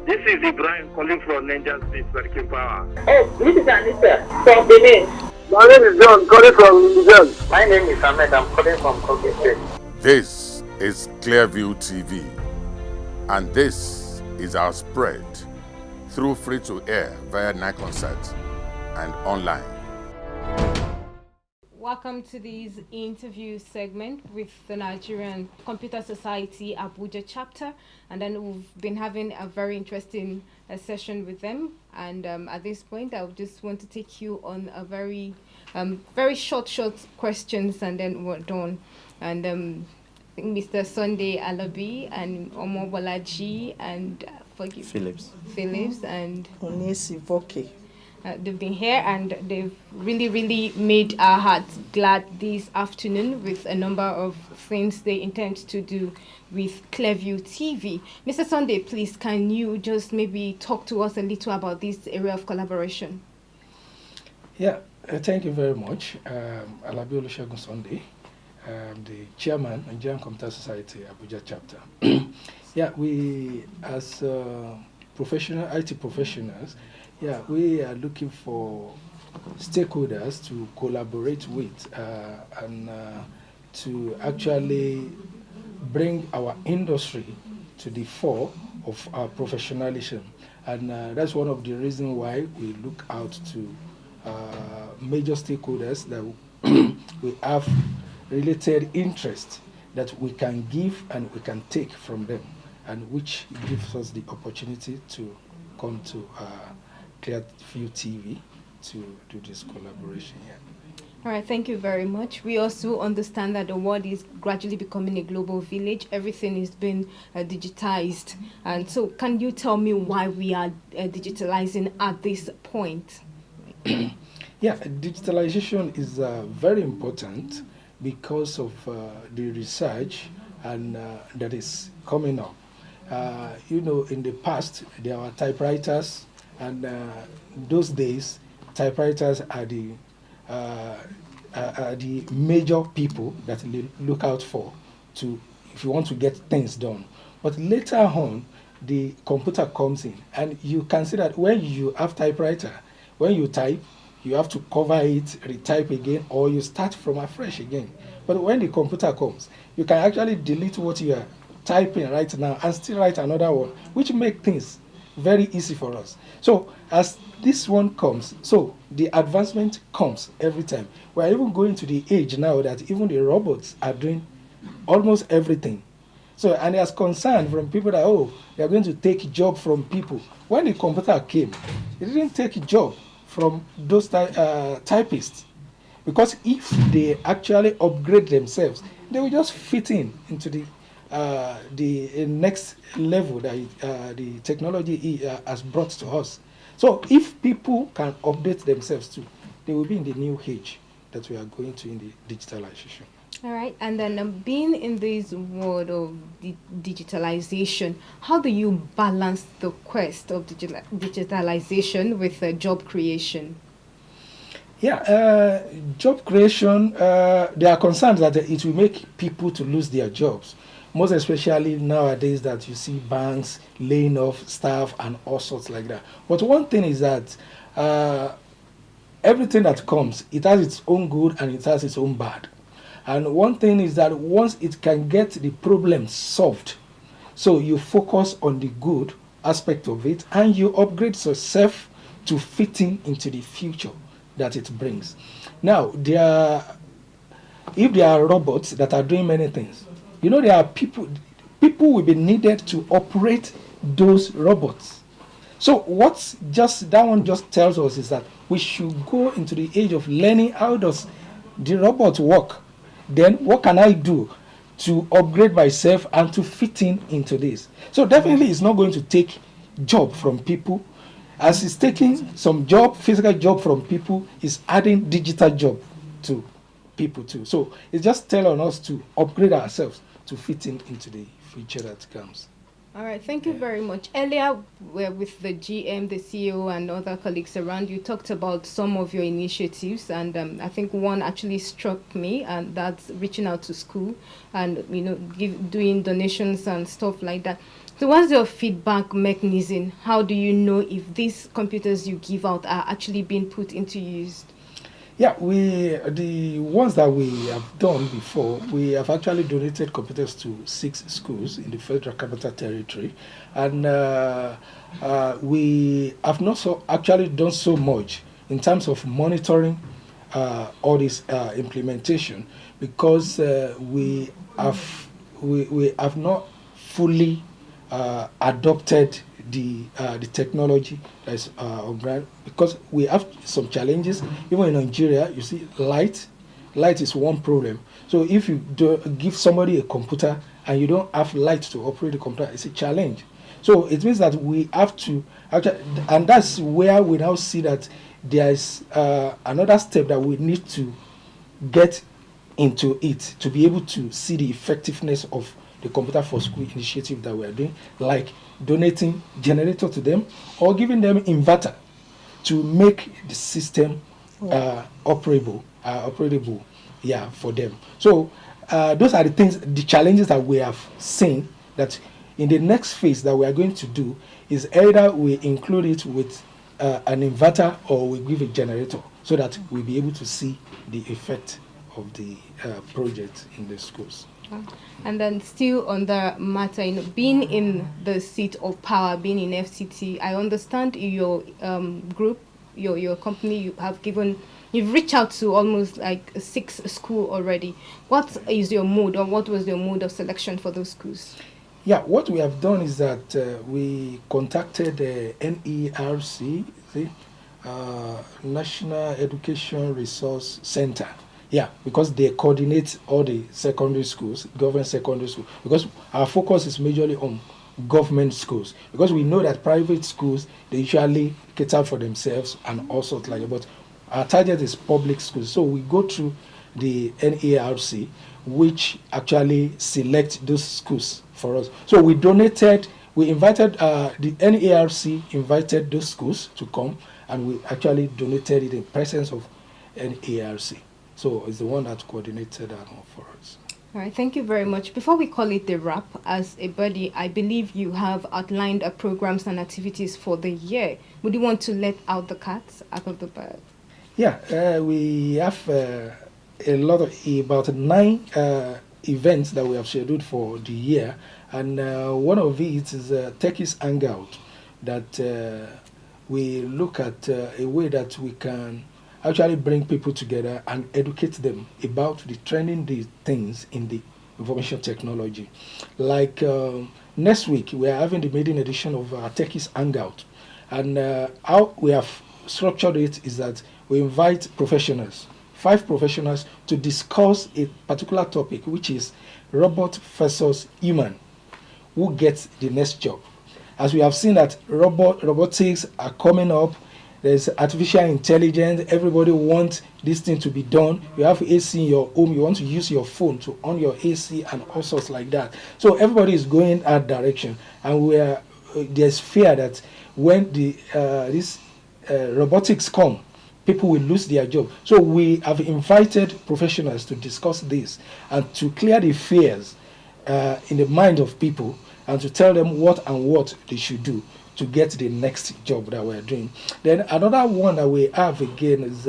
This is Ibrahim calling from Niger State, Working Power. Oh, this is Anissa from Benin. My name is John, calling from Niger. My name is Ahmed, I'm calling from Cahpter. This is ClearView TV, and this is our spread through free-to-air via Niconsat and online. Welcome to this interview segment with the Nigerian Computer Society Abuja chapter, and then we've been having a very interesting session with them. And at this point, I would just want to take you on a very short questions, and then we're done. And I think Mr. Sunday Alabi and Omo Bolaji and Phillips and Onesi Voke. They've been here and they've really made our hearts glad this afternoon with a number of things they intend to do with ClearView TV. Mr. Sunday, please, can you just maybe talk to us a little about this area of collaboration? Yeah, thank you very much. Alabi Olusegun Sunday, the chairman of Nigerian Computer Society Abuja chapter. Yeah, we as professional IT professionals, we are looking for stakeholders to collaborate with and to actually bring our industry to the fore of our professionalism. And that's one of the reasons why we look out to major stakeholders that we have related interest that we can give and we can take from them, and which gives us the opportunity to come to ClearView TV to do this collaboration. All right, thank you very much. We also understand that the world is gradually becoming a global village. Everything is being digitized. And so can you tell me why we are digitalizing at this point? Yeah, digitalization is very important because of the research and that is coming up. In the past, there were typewriters, and those days, typewriters are the major people that look out for if you want to get things done. But later on, the computer comes in, and you can see that when you have typewriter, when you type, you have to cover it, retype again, or you start from afresh again. But when the computer comes, you can actually delete what you are typing right now and still write another one, which makes things very easy for us. So as this one comes, so the advancement comes every time. We are even going to the age now that even the robots are doing almost everything. So, and there's concern from people that, they are going to take job from people. When the computer came, it didn't take a job from those typists, because if they actually upgrade themselves, they will just fit into the next level that the technology has brought to us. So if people can update themselves too, they will be in the new age that we are going to in the digitalization. All right, and then being in this world of digitalization, how do you balance the quest of digitalization with job creation? Yeah, job creation, there are concerns that it will make people to lose their jobs. Most especially nowadays that you see banks laying off staff and all sorts like that. But one thing is that everything that comes, it has its own good and it has its own bad. And one thing is that once it can get the problem solved, so you focus on the good aspect of it and you upgrade yourself to fitting into the future that it brings. Now, if there are robots that are doing many things, there are people will be needed to operate those robots. So that one just tells us is that we should go into the age of learning how does the robot work. Then what can I do to upgrade myself and to fit into this? So definitely it's not going to take job from people. As it's taking some physical job from people, it's adding digital job to people too. So it's just telling us to upgrade ourselves to fit into the future that comes. All right, thank you very much. Earlier, with the GM, the CEO, and other colleagues around, you talked about some of your initiatives, and I think one actually struck me, and that's reaching out to school and doing donations and stuff like that. So, what's your feedback mechanism? How do you know if these computers you give out are actually being put into use? Yeah, the ones that we have done before, we have actually donated computers to 6 schools in the Federal Capital Territory, and we have not actually done so much in terms of monitoring all this implementation, because we have not fully adopted the technology that's on ground, because we have some challenges. Even in Nigeria, you see, light is one problem. So if you give somebody a computer and you don't have light to operate the computer, it's a challenge. So it means that we have to actually, and that's where we now see that there is another step that we need to get into it to be able to see the effectiveness of the Computer for School initiative that we are doing, like donating generator to them or giving them inverter to make the system operable, for them. So those are the things, the challenges that we have seen, that in the next phase that we are going to do is either we include it with an inverter or we give a generator, so that we'll be able to see the effect of the project in the schools. And then still on the matter, being in the seat of power, being in FCT, I understand your group, your company, you've reached out to almost like 6 schools already. What is your mood, or what was your mood of selection for those schools? Yeah, what we have done is that we contacted the NERC, National Education Resource Center. Yeah, because they coordinate all the secondary schools, government secondary schools, because our focus is majorly on government schools, because we know that private schools, they usually cater for themselves and all sorts like that, but our target is public schools. So we go through the NERC, which actually select those schools for us. So we invited, the NERC invited those schools to come, and we actually donated it in presence of NERC. So it's the one that coordinated that for us. All right, thank you very much. Before we call it the wrap, as a body, I believe you have outlined programs and activities for the year. Would you want to let out the cats out of the bag? Yeah, we have about 9 events that we have scheduled for the year, and one of it is Techies Hangout, that we look at a way that we can actually bring people together and educate them about the trending things in the information technology. Like next week, we are having the maiden edition of our Techies Hangout. And how we have structured it is that we invite professionals, 5 professionals, to discuss a particular topic, which is robot versus human. Who gets the next job? As we have seen that robotics are coming up, there's artificial intelligence, everybody wants this thing to be done. You have AC in your home, you want to use your phone to on your AC and all sorts like that. So everybody is going that direction, and there's fear that when this robotics come, people will lose their job. So we have invited professionals to discuss this and to clear the fears in the mind of people, and to tell them what they should do to get the next job that we're doing. Then another one that we have again is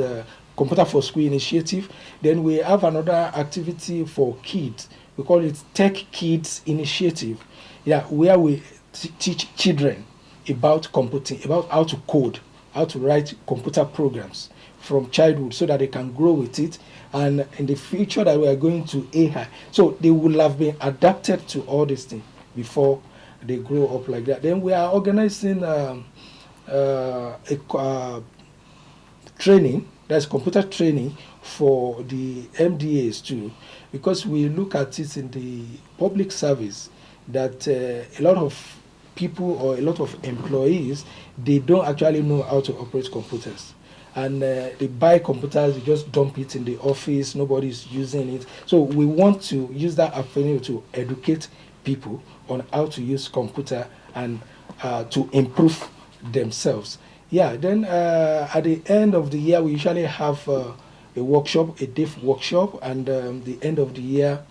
Computer for School initiative. Then we have another activity for kids. We call it Tech Kids Initiative. Yeah, where we teach children about computing, about how to code, how to write computer programs from childhood, so that they can grow with it. And in the future that we are going to AI, so they will have been adapted to all these things before they grow up like that. Then we are organizing training, that's computer training for the MDAs too, because we look at it in the public service that a lot of people or a lot of employees, they don't actually know how to operate computers. And they buy computers, they just dump it in the office, nobody's using it. So we want to use that avenue to educate people on how to use computer and to improve themselves. Yeah, then at the end of the year, we usually have a workshop, a day workshop, and the end of the year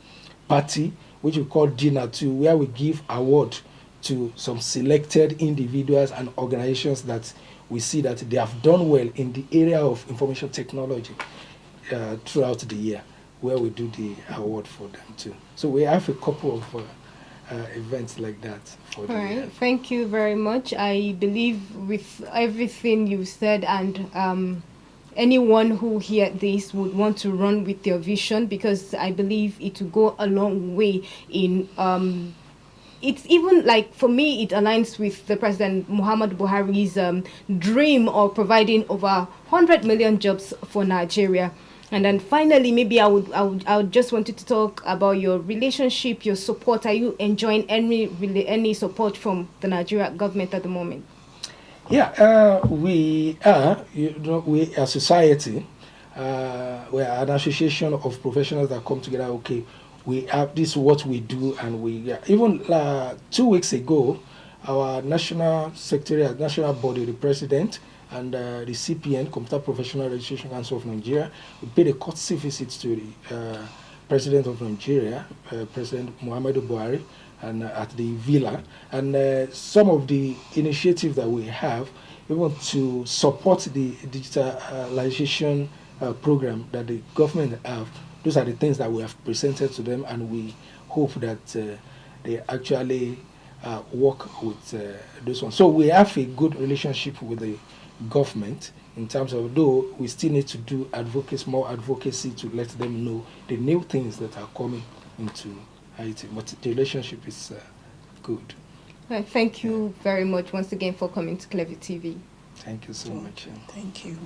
party, which we call dinner too, where we give award to some selected individuals and organizations that we see that they have done well in the area of information technology throughout the year, where we do the award for them too. So we have a couple of events like that for the All right, year. thank you very much. I believe with everything you said, and anyone who hear this would want to run with your vision, because I believe it will go a long way in it's even like, for me, it aligns with the President Muhammad Buhari's dream of providing over 100 million jobs for Nigeria. And then finally, maybe I would just want you to talk about your relationship, your support. Are you enjoying any support from the Nigeria government at the moment? Yeah, we are. We are society. We are an association of professionals that come together. Okay, we have this is what we do, and we even 2 weeks ago, our national secretariat, national body, the president and the CPN, Computer Professional Registration Council of Nigeria, we paid a courtesy visit to the president of Nigeria, President Muhammadu Buhari, and at the villa, and some of the initiatives that we have, we want to support the digitalization program that the government have. Those are the things that we have presented to them, and we hope that they actually work with those ones. So we have a good relationship with the government in terms of, though we still need to do more advocacy to let them know the new things that are coming into IT. But the relationship is good. Right, thank you very much once again for coming to ClearView TV. Thank you so much. Thank you.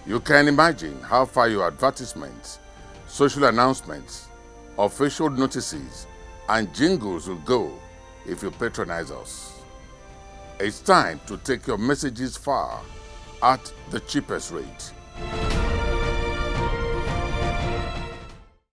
You can imagine how far your advertisements, social announcements, official notices, and jingles will go if you patronize us. It's time to take your messages far at the cheapest rate.